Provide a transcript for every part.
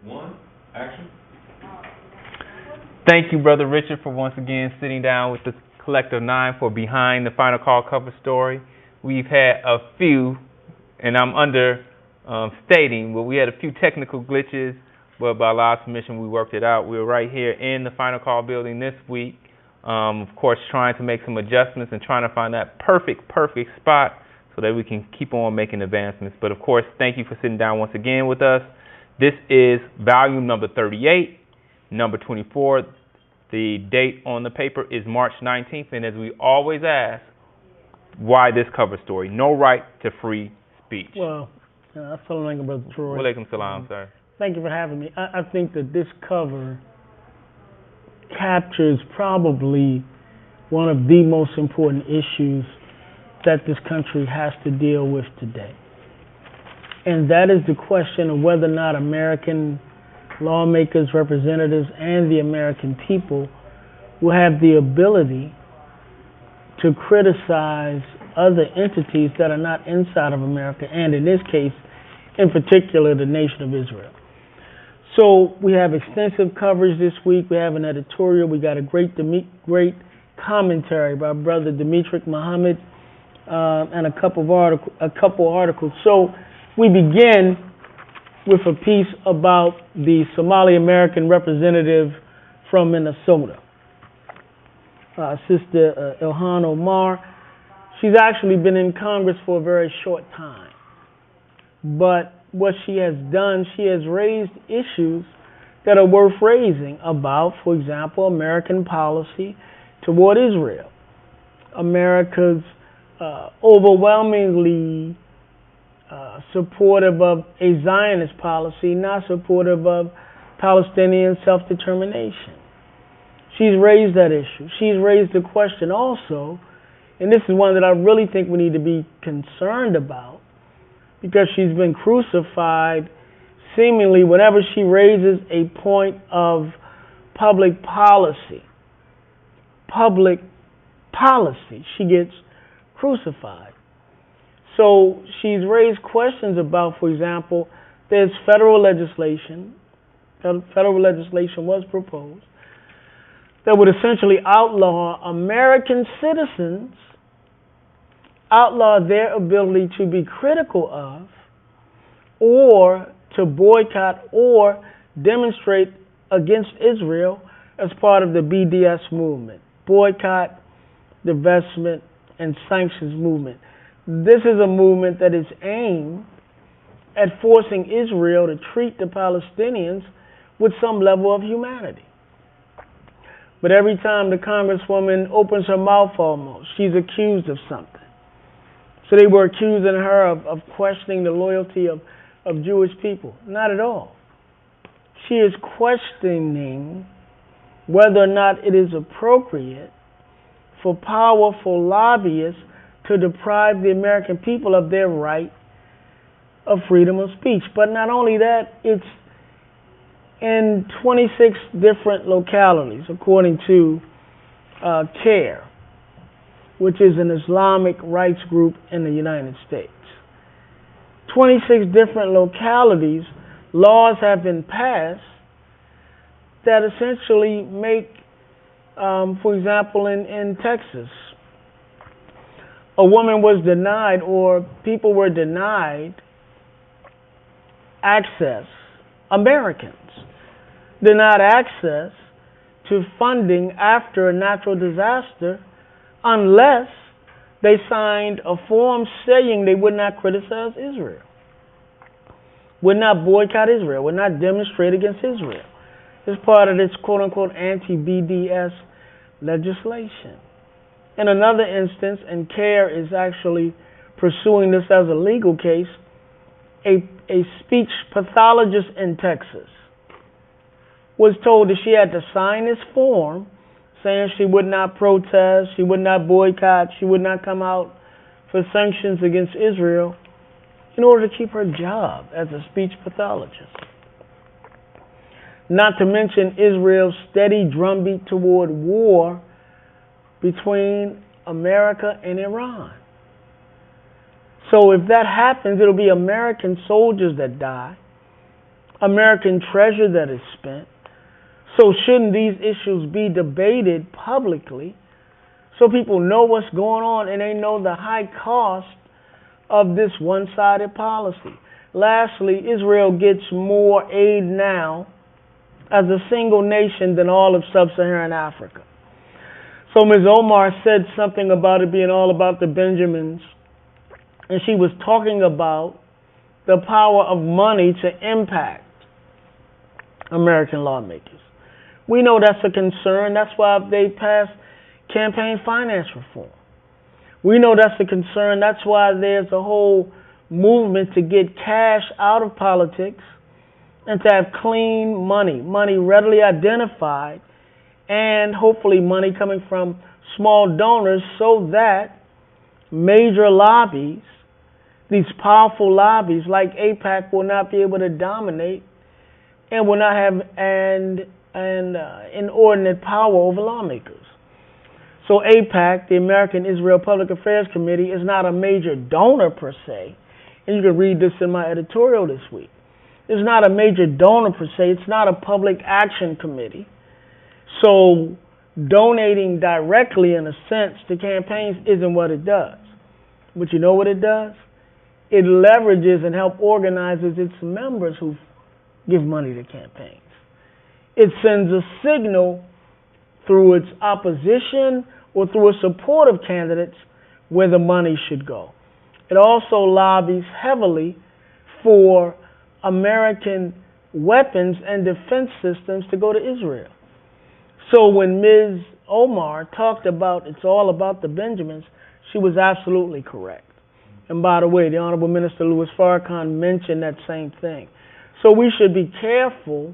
One, action. Thank you, Brother Richard, for once again sitting down with the Collective Nine for Behind the Final Call cover story. We've had a few, and I'm stating, but we had a few technical glitches, but by Allah's permission, we worked it out. We were right here in the Final Call building this week, of course, trying to make some adjustments and trying to find that perfect spot so that we can keep on making advancements. But of course, thank you for sitting down once again with us. This is volume number 38, number 24. The date on the paper is March 19th, and as we always ask, why this cover story? No right to free speech. Well, assalamu alaikum, Brother Troy. Walaikum salam, sir. Thank you for having me. I think that this cover captures probably one of the most important issues that this country has to deal with today. And that is the question of whether or not American lawmakers, representatives, and the American people will have the ability to criticize other entities that are not inside of America, and in this case, in particular, the nation of Israel. So we have extensive coverage this week. We have an editorial. We got a great commentary by Brother Dimitri Muhammad and a couple articles. So we begin with a piece about the Somali American representative from Minnesota, Sister Ilhan Omar. She's actually been in Congress for a very short time. But what she has done, she has raised issues that are worth raising about, for example, American policy toward Israel. America's overwhelmingly supportive of a Zionist policy, not supportive of Palestinian self-determination. She's raised that issue. She's raised the question also, and this is one that I really think we need to be concerned about, because she's been crucified seemingly whenever she raises a point of public policy. Public policy, she gets crucified. So she's raised questions about, for example, there's federal legislation was proposed that would essentially outlaw American citizens, outlaw their ability to be critical of or to boycott or demonstrate against Israel as part of the BDS movement, boycott, divestment, and sanctions movement. This is a movement that is aimed at forcing Israel to treat the Palestinians with some level of humanity. But every time the Congresswoman opens her mouth almost, she's accused of something. So they were accusing her of questioning the loyalty of Jewish people. Not at all. She is questioning whether or not it is appropriate for powerful lobbyists to deprive the American people of their right of freedom of speech. But not only that, it's in 26 different localities, according to CARE, which is an Islamic rights group in the United States. 26 different localities, laws have been passed that essentially make, for example, in Texas, a woman was denied, or people were denied access, Americans denied access to funding after a natural disaster unless they signed a form saying they would not criticize Israel, would not boycott Israel, would not demonstrate against Israel. It's part of this quote-unquote anti-BDS legislation. In another instance, and CARE is actually pursuing this as a legal case, a speech pathologist in Texas was told that she had to sign this form saying she would not protest, she would not boycott, she would not come out for sanctions against Israel in order to keep her job as a speech pathologist. Not to mention Israel's steady drumbeat toward war between America and Iran. So if that happens, it'll be American soldiers that die, American treasure that is spent. So shouldn't these issues be debated publicly so people know what's going on and they know the high cost of this one-sided policy? Lastly, Israel gets more aid now as a single nation than all of sub-Saharan Africa. So Ms. Omar said something about it being all about the Benjamins, and she was talking about the power of money to impact American lawmakers. We know that's a concern. That's why they passed campaign finance reform. We know that's a concern. That's why there's a whole movement to get cash out of politics and to have clean money, money readily identified, and hopefully money coming from small donors so that major lobbies, these powerful lobbies like AIPAC, will not be able to dominate and will not have an inordinate power over lawmakers. So AIPAC, the American Israel Public Affairs Committee, is not a major donor per se. And you can read this in my editorial this week. It's not a major donor per se. It's not a public action committee. So donating directly, in a sense, to campaigns isn't what it does. But you know what it does? It leverages and helps organizes its members who give money to campaigns. It sends a signal through its opposition or through its support of candidates where the money should go. It also lobbies heavily for American weapons and defense systems to go to Israel. So when Ms. Omar talked about it's all about the Benjamins, she was absolutely correct. And by the way, the Honorable Minister Louis Farrakhan mentioned that same thing. So we should be careful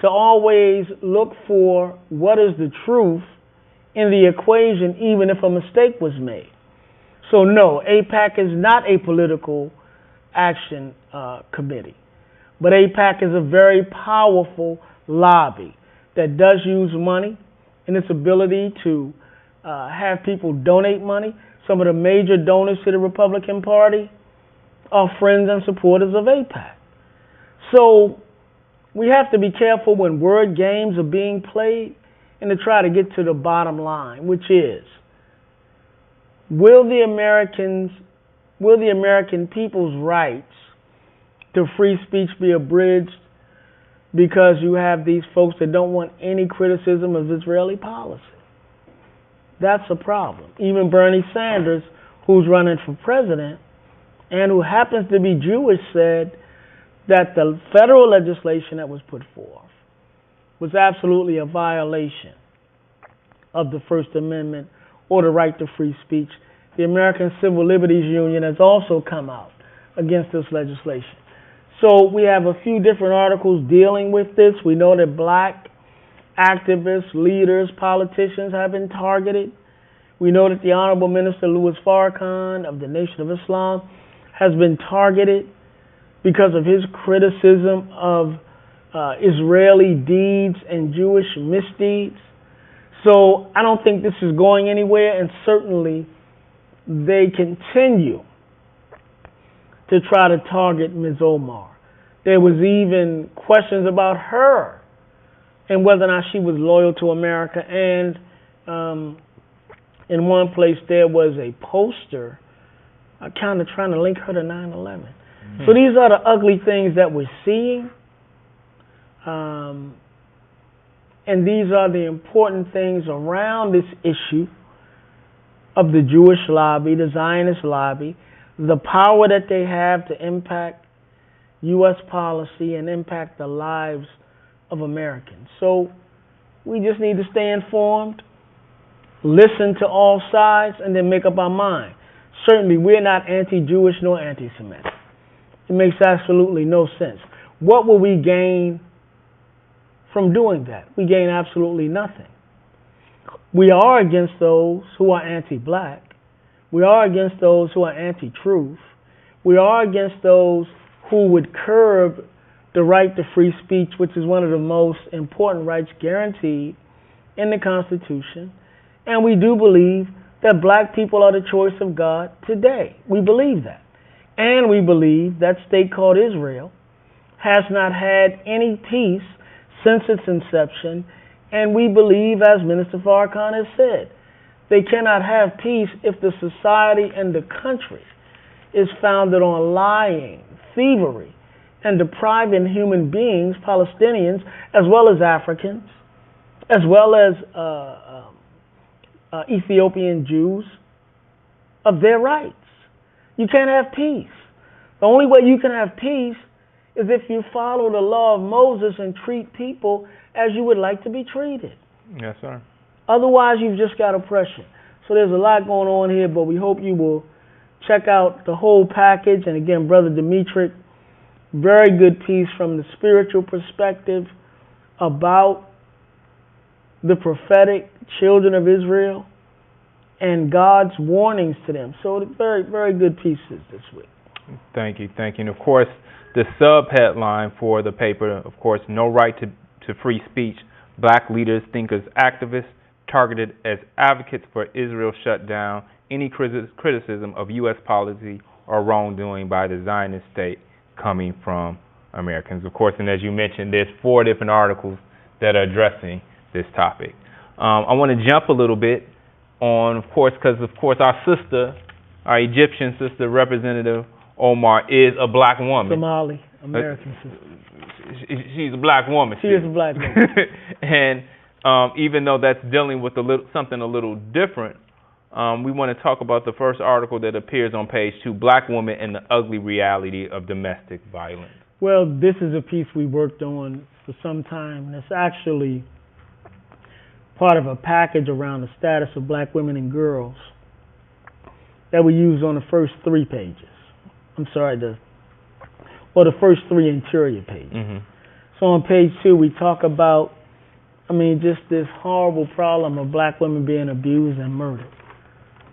to always look for what is the truth in the equation, even if a mistake was made. So no, AIPAC is not a political action committee, but AIPAC is a very powerful lobby that does use money and its ability to have people donate money. Some of the major donors to the Republican Party are friends and supporters of AIPAC. So we have to be careful when word games are being played and to try to get to the bottom line, which is, will the American people's rights to free speech be abridged because you have these folks that don't want any criticism of Israeli policy? That's a problem. Even Bernie Sanders, who's running for president and who happens to be Jewish, said that the federal legislation that was put forth was absolutely a violation of the First Amendment or the right to free speech. The American Civil Liberties Union has also come out against this legislation. So we have a few different articles dealing with this. We know that black activists, leaders, politicians have been targeted. We know that the Honorable Minister Louis Farrakhan of the Nation of Islam has been targeted because of his criticism of Israeli deeds and Jewish misdeeds. So I don't think this is going anywhere, and certainly they continue to try to target Ms. Omar. There was even questions about her and whether or not she was loyal to America, and in one place there was a poster kind of trying to link her to 9/11. So these are the ugly things that we're seeing. And these are the important things around this issue of the Jewish lobby, the Zionist lobby, the power that they have to impact U.S. policy and impact the lives of Americans. So we just need to stay informed, listen to all sides, and then make up our mind. Certainly, we're not anti-Jewish nor anti-Semitic. It makes absolutely no sense. What will we gain from doing that? We gain absolutely nothing. We are against those who are anti-black. We are against those who are anti-truth. We are against those who would curb the right to free speech, which is one of the most important rights guaranteed in the Constitution. And we do believe that black people are the choice of God today. We believe that. And we believe that state called Israel, has not had any peace since its inception, and we believe, as Minister Farrakhan has said, they cannot have peace if the society and the country is founded on lying, thievery, and depriving human beings, Palestinians, as well as Africans, as well as Ethiopian Jews, of their rights. You can't have peace. The only way you can have peace is if you follow the law of Moses and treat people as you would like to be treated. Yes, sir. Otherwise, you've just got oppression. So there's a lot going on here, but we hope you will check out the whole package. And again, Brother Dimitri, very good piece from the spiritual perspective about the prophetic children of Israel and God's warnings to them. So very, very good pieces this week. Thank you. And of course, the sub-headline for the paper, of course, no right to free speech. Black leaders, thinkers, activists targeted as advocates for Israel shut down any criticism of U.S. policy or wrongdoing by the Zionist state coming from Americans. Of course, and as you mentioned, there's 4 different articles that are addressing this topic. I want to jump a little bit on, of course, because, of course, our Egyptian sister, Representative Omar, is a black woman. Somali, American sister. She's a black woman. She is a black woman. And even though that's dealing with something a little different, we want to talk about the first article that appears on page 2, Black Woman and the Ugly Reality of Domestic Violence. Well, this is a piece we worked on for some time, and it's actually part of a package around the status of black women and girls that we use on the first 3 pages. I'm sorry, the first 3 interior pages. Mm-hmm. So on page 2, we talk about, just this horrible problem of black women being abused and murdered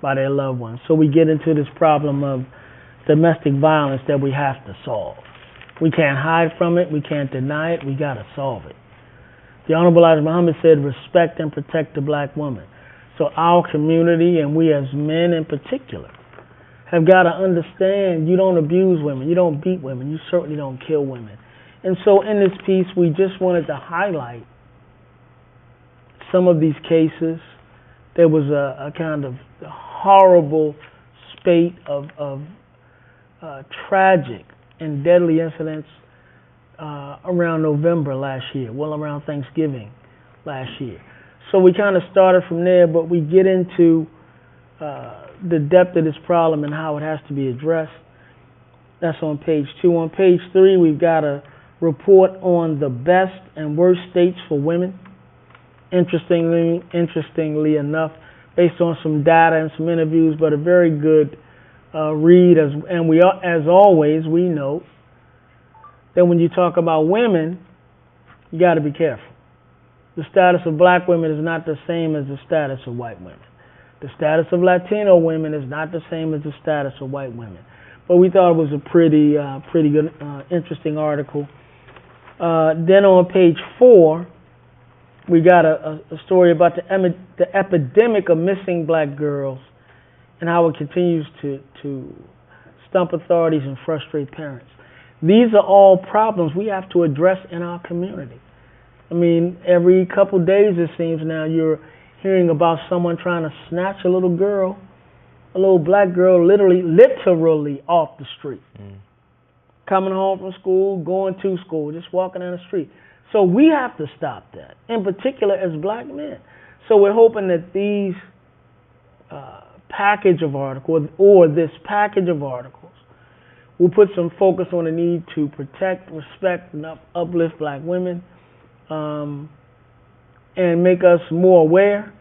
by their loved ones. So we get into this problem of domestic violence that we have to solve. We can't hide from it. We can't deny it. We got to solve it. The Honorable Elijah Muhammad said, respect and protect the black woman. So our community, and we as men in particular, have got to understand you don't abuse women, you don't beat women, you certainly don't kill women. And so in this piece, we just wanted to highlight some of these cases. There was a kind of horrible spate of tragic and deadly incidents around November last year, around Thanksgiving last year. So we kind of started from there, but we get into the depth of this problem and how it has to be addressed. That's on page 2. On page 3, we've got a report on the best and worst states for women. Interestingly enough, based on some data and some interviews, but a very good read. As always, we note that when you talk about women, you got to be careful. The status of black women is not the same as the status of white women. The status of Latino women is not the same as the status of white women. But we thought it was a pretty good, interesting article. Then on page 4, we got a story about the epidemic of missing black girls and how it continues to stump authorities and frustrate parents. These are all problems we have to address in our community. Every couple days it seems now you're hearing about someone trying to snatch a little girl, a little black girl, literally off the street. Coming home from school, going to school, just walking down the street. So we have to stop that, in particular as black men. So we're hoping that these package of articles, or this package of articles, will put some focus on the need to protect, respect, and uplift black women, and make us more aware.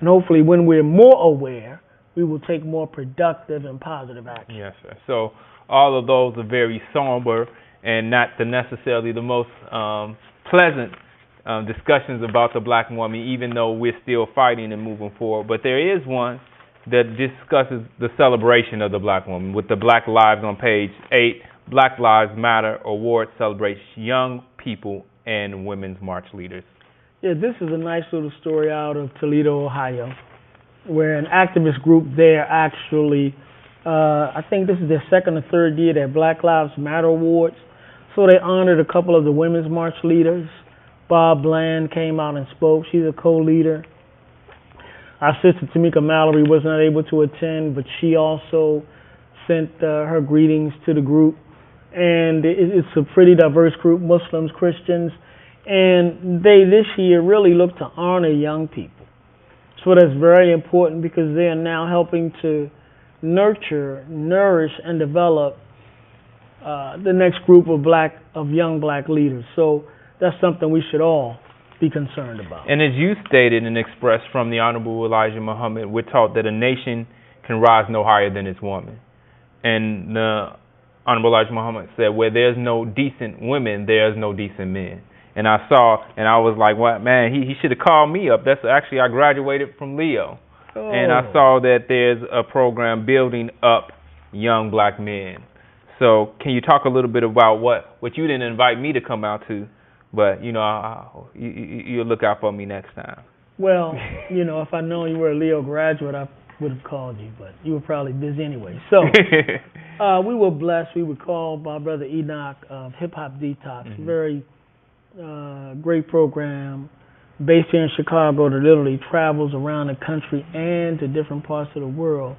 And hopefully when we're more aware, we will take more productive and positive action. Yes, sir. So all of those are very somber and not necessarily the most pleasant discussions about the black woman, even though we're still fighting and moving forward. But there is one that discusses the celebration of the black woman with the Black Lives on page 8. Black Lives Matter Award celebrates young people and women's march leaders. Yeah, this is a nice little story out of Toledo, Ohio, where an activist group there actually, I think this is their second or third year, their Black Lives Matter Awards. So they honored a couple of the Women's March leaders. Bob Bland came out and spoke. She's a co-leader. Our sister Tamika Mallory was not able to attend, but she also sent her greetings to the group. And it's a pretty diverse group, Muslims, Christians, and they this year really look to honor young people. So that's very important because they are now helping to nurture, nourish, and develop the next group of young black leaders. So that's something we should all be concerned about. And as you stated and expressed from the Honorable Elijah Muhammad, we're taught that a nation can rise no higher than its woman. And the Honorable Elijah Muhammad said, where there's no decent women, there's no decent men. And I saw, and I was like, what, man, he should have called me up. That's actually, I graduated from Leo. Oh. And I saw that there's a program building up young black men. So can you talk a little bit about what you didn't invite me to come out to, but, you'll look out for me next time. Well, if I'd known you were a Leo graduate, I would have called you, but you were probably busy anyway. So we were blessed. We were called by Brother Enoch of Hip Hop Detox, very great program based here in Chicago that literally travels around the country and to different parts of the world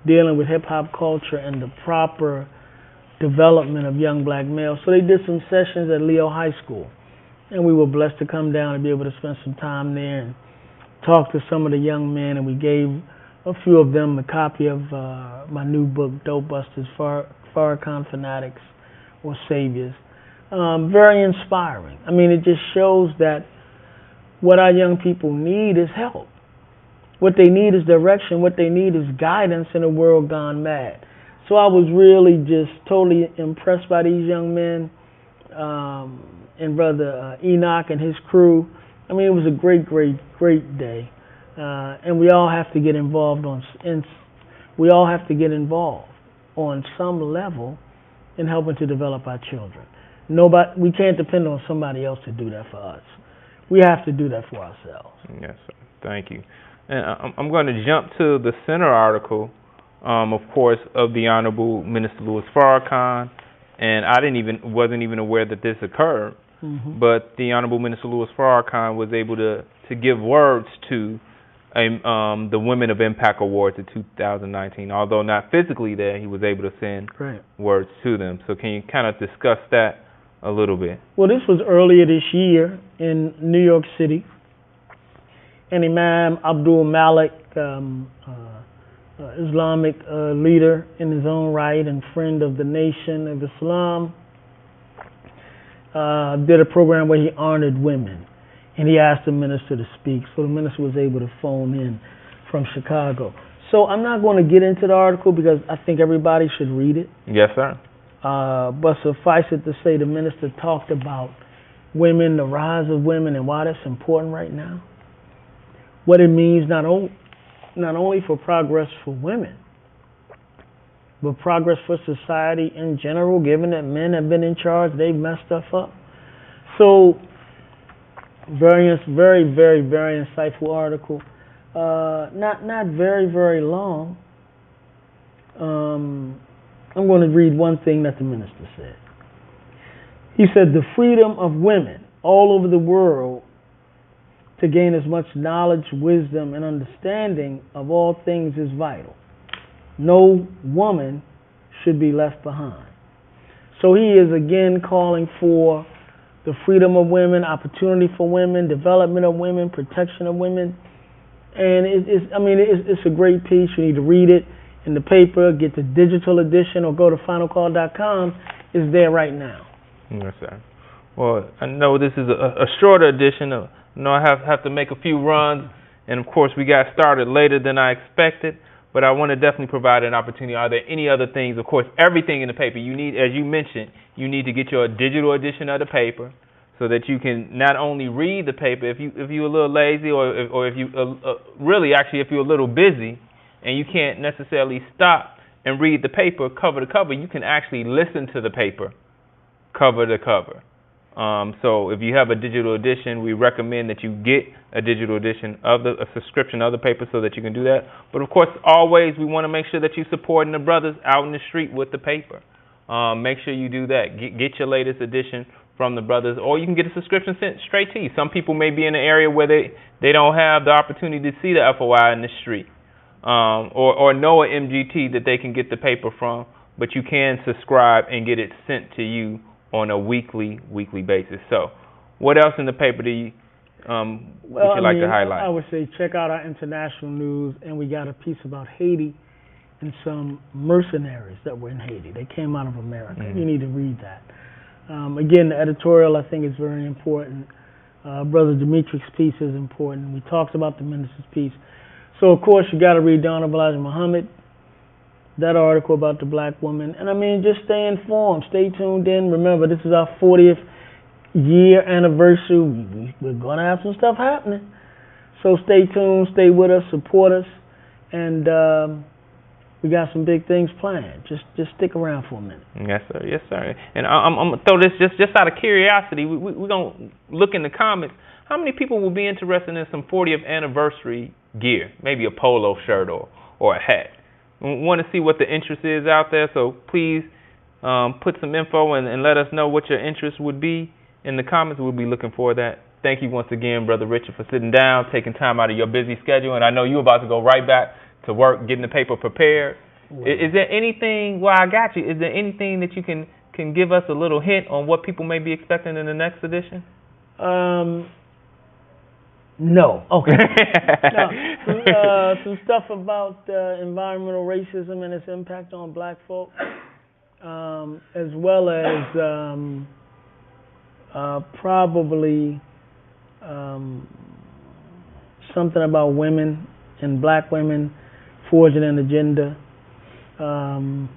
dealing with hip-hop culture and the proper development of young black males. So they did some sessions at Leo High School, and we were blessed to come down and be able to spend some time there and talk to some of the young men, and we gave a few of them a copy of my new book, Dope Busters, Farrakhan Fanatics or Saviors. Very inspiring. I mean, it just shows that what our young people need is help. What they need is direction. What they need is guidance in a world gone mad. So I was really just totally impressed by these young men and Brother Enoch and his crew. I mean, it was a great, great, great day. And we all have to get involved on some level in helping to develop our children. We can't depend on somebody else to do that for us. We have to do that for ourselves. Yes, sir. Thank you. And I'm going to jump to the center article, of course, of the Honorable Minister Louis Farrakhan. And I wasn't even aware that this occurred. Mm-hmm. But the Honorable Minister Louis Farrakhan was able to give words to the Women of Impact Awards in 2019. Although not physically there, he was able to send words to them. So can you kind of discuss that a little bit? Well, this was earlier this year in New York City. And Imam Abdul Malik, Islamic leader in his own right and friend of the Nation of Islam, did a program where he honored women. And he asked the minister to speak. So the minister was able to phone in from Chicago. So I'm not going to get into the article because I think everybody should read it. Yes, sir. But suffice it to say, the minister talked about women, the rise of women, and why that's important right now. What it means not only for progress for women, but progress for society in general, given that men have been in charge, they've messed stuff up. So, very, very, very insightful article. Not very, very long. I'm going to read one thing that the minister said. He said, the freedom of women all over the world to gain as much knowledge, wisdom, and understanding of all things is vital. No woman should be left behind. So he is again calling for the freedom of women, opportunity for women, development of women, protection of women. And it's a great piece. You need to read it in the paper, get the digital edition, or go to finalcall.com. It's there right now. Yes, sir. Well, I know this is a shorter edition. I have to make a few runs, and of course we got started later than I expected, but I want to definitely provide an opportunity. Are there any other things? Of course, everything in the paper. You need, as you mentioned, you need to get your digital edition of the paper so that you can not only read the paper, if you're a little lazy or if you really actually if you're a little busy and you can't necessarily stop and read the paper cover to cover, you can actually listen to the paper cover to cover. So if you have a digital edition, we recommend that you get a digital edition of a subscription of the paper so that you can do that. But of course, always we want to make sure that you're supporting the brothers out in the street with the paper. make sure you do that. Get your latest edition from the brothers, or you can get a subscription sent straight to you. Some people may be in an area where they don't have the opportunity to see the FOI in the street, or know an MGT that they can get the paper from, but you can subscribe and get it sent to you on a weekly basis. So, what else in the paper do you would you like to highlight? I would say check out our international news, and we got a piece about Haiti and some mercenaries that were in Haiti. They came out of America. You need to read that. Again, the editorial I think is very important. Brother Dimitri's piece is important. We talked about the minister's piece. So, of course, you got to read the Honorable Elijah Muhammad, that article about the black woman. And, I mean, just stay informed. Stay tuned in. Remember, this is our 40th year anniversary. We're going to have some stuff happening. So stay tuned. Stay with us. Support us. And we got some big things planned. Just stick around for a minute. Yes, sir. Yes, sir. And I'm going to throw this just out of curiosity. We're going to look in the comments. How many people will be interested in some 40th anniversary gear? Maybe a polo shirt or a hat. We want to see what the interest is out there. So please put some info and let us know what your interest would be in the comments. We'll be looking for that. Thank you once again, Brother Richard, for sitting down, taking time out of your busy schedule. And I know you're about to go right back to work, getting the paper prepared. Wow. Is there anything, well, I got you, is there anything that you can give us a little hint on what people may be expecting in the next edition? No. Okay. No. Some stuff about environmental racism and its impact on black folk, as well as probably something about women and black women forging an agenda, and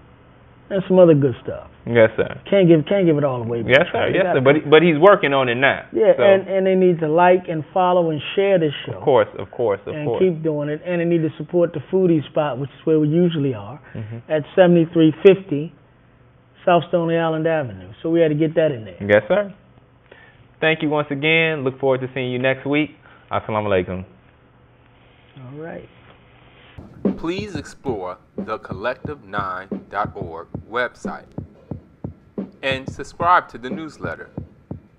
some other good stuff. Yes, sir. Can't give it all away. Yes, sir. Yes, sir. But he's working on it now. Yeah, so. and they need to like and follow and share this show. Of course. And keep doing it. And they need to support the Foodie Spot, which is where we usually are, at 7350 South Stony Island Avenue. So we had to get that in there. Yes, sir. Thank you once again. Look forward to seeing you next week. Assalamu alaikum. All right. Please explore the collective9.org website and subscribe to the newsletter.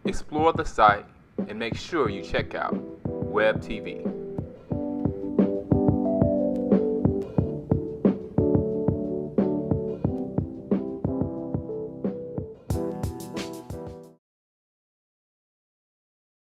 Explore the site and make sure you check out Web TV.